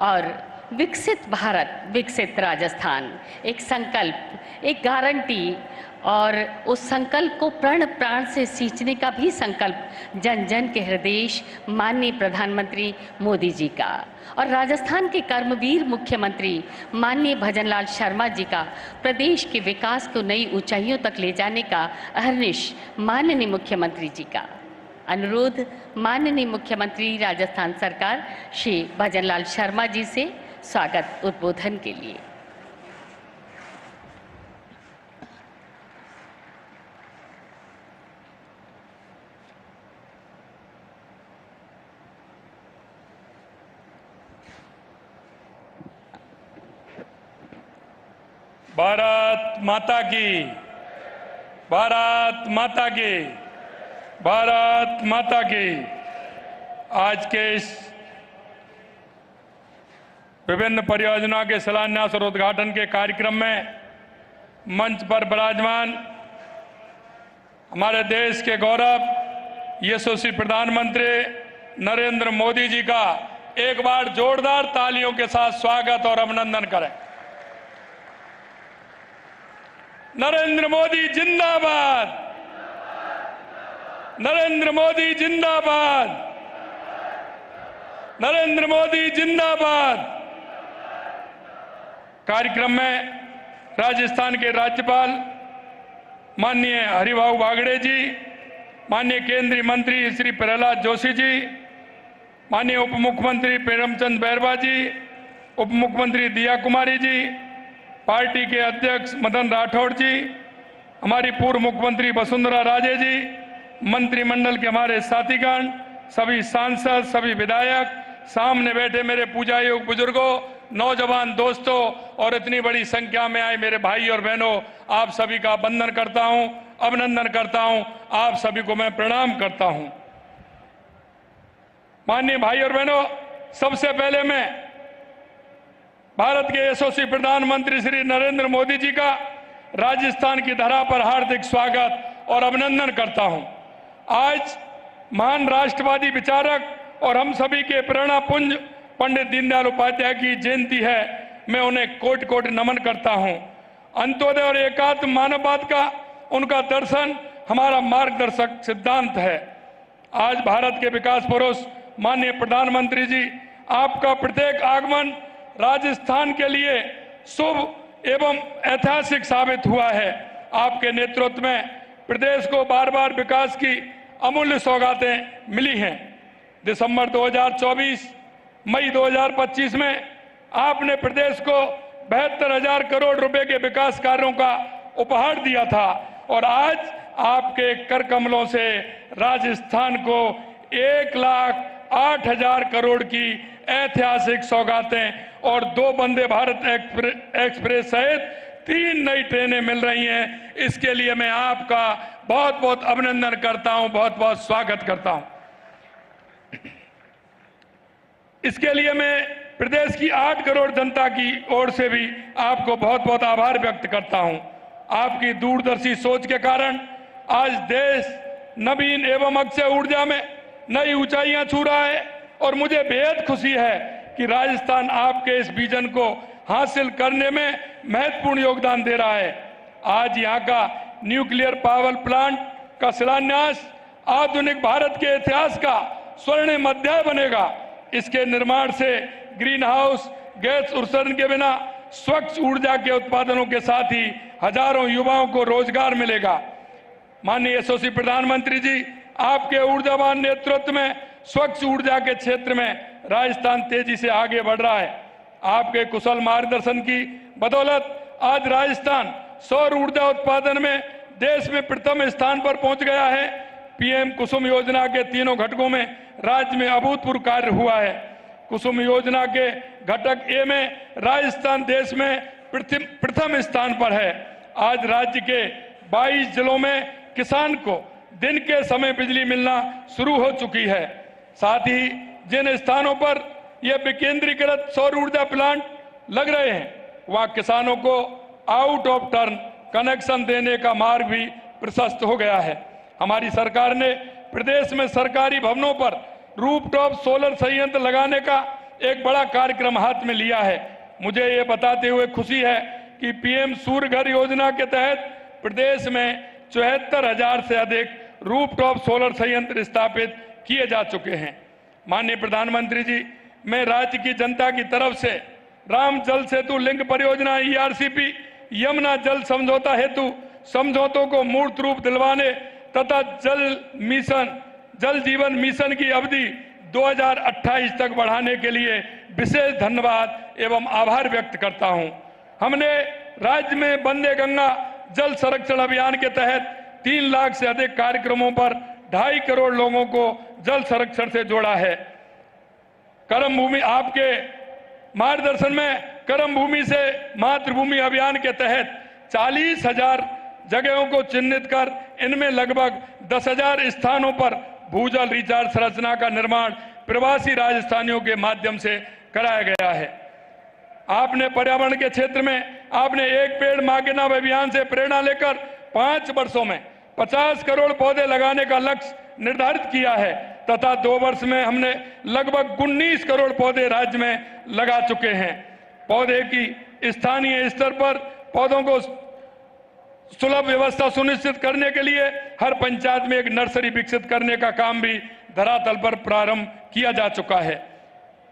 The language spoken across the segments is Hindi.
और विकसित भारत, विकसित राजस्थान एक संकल्प, एक गारंटी और उस संकल्प को प्रण प्राण से सींचने का भी संकल्प जन जन के हृदय माननीय प्रधानमंत्री मोदी जी का और राजस्थान के कर्मवीर मुख्यमंत्री माननीय भजनलाल शर्मा जी का प्रदेश के विकास को नई ऊंचाइयों तक ले जाने का अहर्निश माननीय मुख्यमंत्री जी का अनुरोध माननीय मुख्यमंत्री राजस्थान सरकार श्री भजनलाल शर्मा जी से स्वागत उद्बोधन के लिए। भारत माता की, भारत माता की, भारत माता की। आज के इस विभिन्न परियोजनाओं के शिलान्यास और उद्घाटन के कार्यक्रम में मंच पर विराजमान हमारे देश के गौरव यशस्वी प्रधानमंत्री नरेंद्र मोदी जी का एक बार जोरदार तालियों के साथ स्वागत और अभिनंदन करें। नरेंद्र मोदी जिंदाबाद, नरेंद्र मोदी जिंदाबाद, नरेंद्र मोदी जिंदाबाद। कार्यक्रम में राजस्थान के राज्यपाल माननीय हरिभाऊ बागड़े जी, माननीय केंद्रीय मंत्री श्री प्रहलाद जोशी जी, माननीय उप मुख्यमंत्री प्रेमचंद बैरवा जी, उप मुख्यमंत्री दिया कुमारी जी, पार्टी के अध्यक्ष मदन राठौड़ जी, हमारी पूर्व मुख्यमंत्री वसुंधरा राजे जी, मंत्रिमंडल के हमारे साथीगण, सभी सांसद, सभी विधायक, सामने बैठे मेरे पूजा योग बुजुर्गों, नौजवान दोस्तों और इतनी बड़ी संख्या में आए मेरे भाई और बहनों, आप सभी का वंदन करता हूं, अभिनंदन करता हूं, आप सभी को मैं प्रणाम करता हूं। माननीय भाई और बहनों, सबसे पहले मैं भारत के यशस्वी प्रधानमंत्री श्री नरेंद्र मोदी जी का राजस्थान की धरा पर हार्दिक स्वागत और अभिनंदन करता हूं। आज महान राष्ट्रवादी विचारक और हम सभी के प्रेरणा पुंज पंडित दीनदयाल उपाध्याय की जयंती है। मैं उन्हें कोटि कोटि नमन करता हूं। अंत्योदय और एकात्म मानववाद का उनका दर्शन हमारा मार्गदर्शक सिद्धांत है। आज भारत के विकास पुरुष माननीय प्रधानमंत्री जी, आपका प्रत्येक आगमन राजस्थान के लिए शुभ एवं ऐतिहासिक साबित हुआ है। आपके नेतृत्व में प्रदेश को बार बार विकास की अमूल्य सौगातें मिली हैं। दिसंबर 2024, मई 2025 में आपने प्रदेश को 72,000 करोड़ रुपए के विकास कार्यों का उपहार दिया था और आज आपके कर कमलों से राजस्थान को 1,08,000 करोड़ की ऐतिहासिक सौगातें और 2 वंदे भारत एक्सप्रेस सहित 3 नई ट्रेनें मिल रही हैं। इसके लिए मैं आपका बहुत बहुत अभिनंदन करता हूं, बहुत बहुत स्वागत करता हूं। इसके लिए मैं प्रदेश की 8 करोड़ जनता की ओर से भी आपको बहुत बहुत आभार व्यक्त करता हूं। आपकी दूरदर्शी सोच के कारण आज देश नवीन एवं अक्षय ऊर्जा में नई ऊंचाइयां छू रहा है और मुझे बेहद खुशी है कि राजस्थान आपके इस विजन को हासिल करने में महत्वपूर्ण योगदान दे रहा है। आज यहां का न्यूक्लियर पावर प्लांट का शिलान्यास आधुनिक भारत के इतिहास का स्वर्णिम अध्याय बनेगा। इसके निर्माण से ग्रीन हाउस गैस उत्सर्जन के बिना स्वच्छ ऊर्जा के उत्पादनों के साथ ही हजारों युवाओं को रोजगार मिलेगा। माननीय यशस्वी प्रधानमंत्री जी, आपके ऊर्जावान नेतृत्व में स्वच्छ ऊर्जा के क्षेत्र में राजस्थान तेजी से आगे बढ़ रहा है। आपके कुशल मार्गदर्शन की बदौलत आज राजस्थान सौर ऊर्जा उत्पादन में देश में प्रथम स्थान पर पहुंच गया है। पीएम कुसुम योजना के तीनों घटकों में राज्य में अभूतपूर्व कार्य हुआ है। कुसुम योजना के घटक ए में राजस्थान देश में प्रथम स्थान पर है। आज राज्य के 22 जिलों में किसान को दिन के समय बिजली मिलना शुरू हो चुकी है। साथ ही जिन स्थानों पर यह विकेंद्रीकृत सौर ऊर्जा प्लांट लग रहे हैं, वहां किसानों को आउट ऑफ टर्न कनेक्शन देने का मार्ग भी प्रशस्त हो गया है। हमारी सरकार ने प्रदेश में सरकारी भवनों पर रूफटॉप सोलर संयंत्र लगाने का एक बड़ा कार्यक्रम हाथ में लिया है। मुझे ये बताते हुए खुशी है कि पीएम सूर्य घर योजना के तहत प्रदेश में 74,000 से अधिक रूफटॉप सोलर संयंत्र स्थापित किए जा चुके हैं। माननीय प्रधानमंत्री जी, मैं राज्य की जनता की तरफ से राम जल सेतु लिंक परियोजना ERCP, यमुना जल समझौता हेतु समझौतों को मूर्त रूप दिलवाने तथा जल जीवन मिशन की अवधि 2028 तक बढ़ाने के लिए विशेष धन्यवाद एवं आभार व्यक्त करता हूं। हमने राज्य में वंदे गंगा जल संरक्षण अभियान के तहत 3 लाख से अधिक कार्यक्रमों पर 2.5 करोड़ लोगों को जल संरक्षण से जोड़ा है। कर्म भूमि, आपके मार्गदर्शन में कर्म भूमि से मातृभूमि अभियान के तहत 40,000 जगहों को चिन्हित कर इनमें लगभग 10,000 स्थानों पर भूजल रिचार्ज संरचना का निर्माण प्रवासी राजस्थानियों के माध्यम से कराया गया है। आपने पर्यावरण के क्षेत्र में आपने एक पेड़ मां के नाम अभियान से प्रेरणा लेकर 5 वर्षों में 50 करोड़ पौधे लगाने का लक्ष्य निर्धारित किया है तथा 2 वर्ष में हमने लगभग 19 करोड़ पौधे राज्य में लगा चुके हैं। पौधे की स्थानीय स्तर पर पौधों को सुलभ व्यवस्था सुनिश्चित करने के लिए हर पंचायत में एक नर्सरी विकसित करने का काम भी धरातल पर प्रारंभ किया जा चुका है।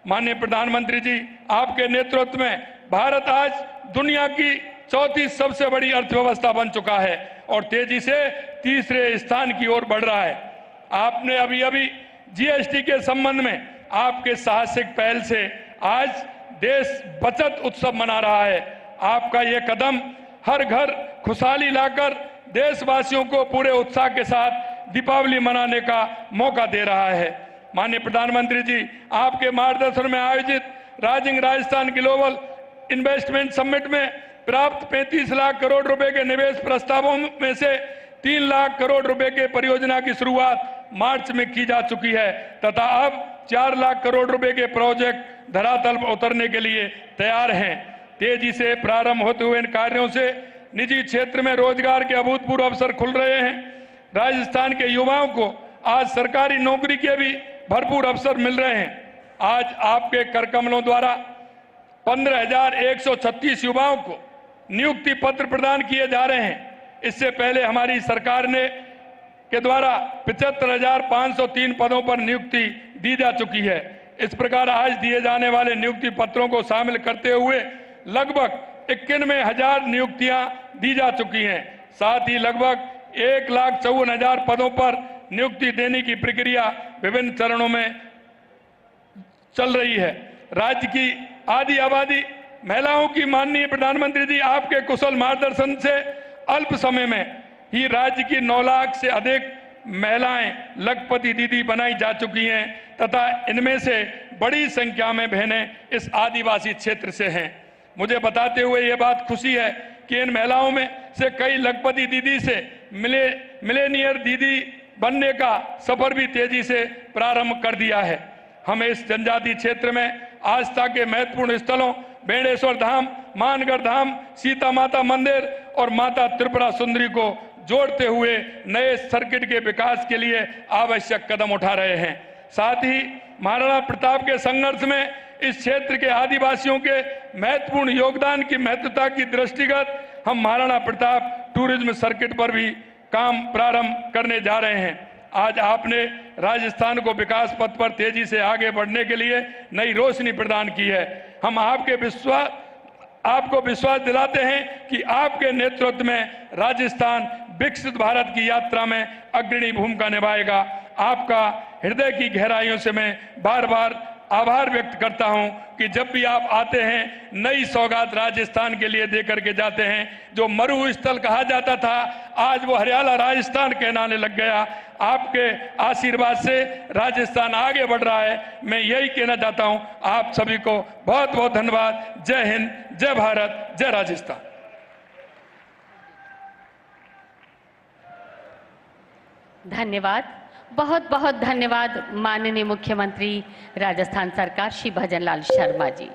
माननीय प्रधानमंत्री जी, आपके नेतृत्व में भारत आज दुनिया की 4थी सबसे बड़ी अर्थव्यवस्था बन चुका है और तेजी से तीसरे स्थान की ओर बढ़ रहा है। आपने अभी GST के संबंध में आपके साहसिक पहल से आज देश बचत उत्सव मना रहा है। आपका ये कदम हर घर खुशहाली लाकर देशवासियों को पूरे उत्साह के साथ दीपावली मनाने का मौका दे रहा है। माननीय प्रधानमंत्री जी, आपके मार्गदर्शन में आयोजित rising Rajasthan global investment summit में प्राप्त 35 लाख करोड़ रुपए के निवेश प्रस्तावों में से 3 लाख करोड़ रुपए के परियोजना की शुरुआत मार्च में की जा चुकी है तथा अब 4 लाख करोड़ रुपए के प्रोजेक्ट धरातल पर उतरने के लिए तैयार हैं। तेजी से प्रारंभ होते हुए इन कार्यों से निजी क्षेत्र में रोजगार के अभूतपूर्व अवसर खुल रहे हैं। राजस्थान के युवाओं को आज सरकारी नौकरी के भी भरपूर अवसर मिल रहे हैं। आज आपके कर कमलों द्वारा 15,136 युवाओं को नियुक्ति पत्र प्रदान किए जा रहे हैं। इससे पहले हमारी सरकार के द्वारा 75,503 पदों पर नियुक्ति दी जा चुकी है। इस प्रकार आज दिए जाने वाले नियुक्ति पत्रों को शामिल करते हुए लगभग 91,000 नियुक्तियां दी जा चुकी हैं। साथ ही लगभग 1,54,000 पदों पर नियुक्ति देने की प्रक्रिया विभिन्न चरणों में चल रही है। राज्य की आधी आबादी महिलाओं की माननीय प्रधानमंत्री जी, आपके कुशल मार्गदर्शन से अल्प समय में ही राज्य की 9 लाख से अधिक महिलाएं लखपति दीदी बनाई जा चुकी हैं तथा इनमें से बड़ी संख्या में बहनें इस आदिवासी क्षेत्र से हैं। मुझे बताते हुए ये बात खुशी है कि इन महिलाओं में से कई लखपति दीदी से मिलेनियर दीदी बनने का सफर भी तेजी से प्रारंभ कर दिया है। हमें इस जनजातीय क्षेत्र में आस्था के महत्वपूर्ण स्थलों बेणेश्वर धाम, मानगढ़ धाम, सीता माता मंदिर और माता त्रिपुरा सुंदरी को जोड़ते हुए नए सर्किट के विकास के लिए आवश्यक कदम उठा रहे हैं। साथ ही महाराणा प्रताप के संघर्ष में इस क्षेत्र के आदिवासियों के महत्वपूर्ण योगदान की महत्वता की दृष्टिगत हम महाराणा प्रताप टूरिज्म सर्किट पर भी काम प्रारंभ करने जा रहे हैं। आज आपने राजस्थान को विकास पथ पर तेजी से आगे बढ़ने के लिए नई रोशनी प्रदान की है। हम आपको विश्वास दिलाते हैं कि आपके नेतृत्व में राजस्थान विकसित भारत की यात्रा में अग्रणी भूमिका निभाएगा। आपका हृदय की गहराइयों से मैं बार बार आभार व्यक्त करता हूं कि जब भी आप आते हैं नई सौगात राजस्थान के लिए देकर के जाते हैं। जो मरुस्थल कहा जाता था आज वो हरियाला राजस्थान कहलाने लग गया। आपके आशीर्वाद से राजस्थान आगे बढ़ रहा है। मैं यही कहना चाहता हूं। आप सभी को बहुत बहुत धन्यवाद। जय हिंद, जय भारत, जय राजस्थान। धन्यवाद, बहुत बहुत धन्यवाद माननीय मुख्यमंत्री राजस्थान सरकार श्री भजन लाल शर्मा जी।